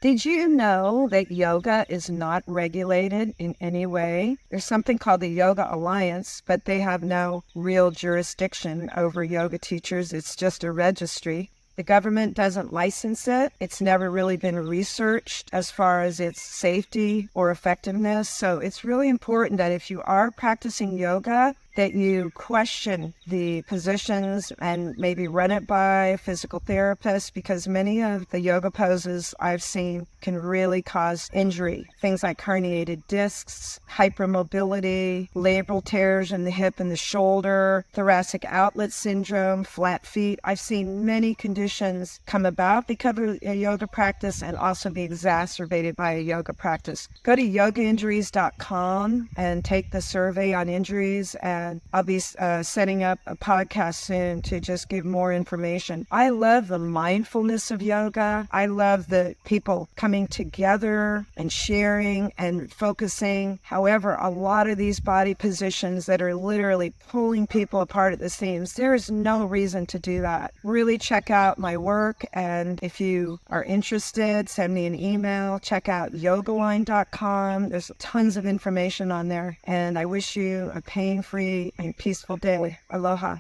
Did you know that yoga is not regulated in any way? There's something called the Yoga Alliance, but they have no real jurisdiction over yoga teachers. It's just a registry. The government doesn't license it. It's never really been researched as far as its safety or effectiveness. So it's really important that if you are practicing yoga, that you question the positions and maybe run it by a physical therapist, because many of the yoga poses I've seen can really cause injury. Things like herniated discs, hypermobility, labral tears in the hip and the shoulder, thoracic outlet syndrome, flat feet. I've seen many conditions come about because of a yoga practice and also be exacerbated by a yoga practice. Go to yogainjuries.com and take the survey on injuries, and I'll be setting up a podcast soon to just give more information. I love the mindfulness of yoga. I love the people coming together and sharing and focusing. However, a lot of these body positions that are literally pulling people apart at the seams, there is no reason to do that. Really check out my work, and if you are interested, send me an email. Check out yogaline.com. There's tons of information on there, and I wish you a pain-free and peaceful day. Aloha.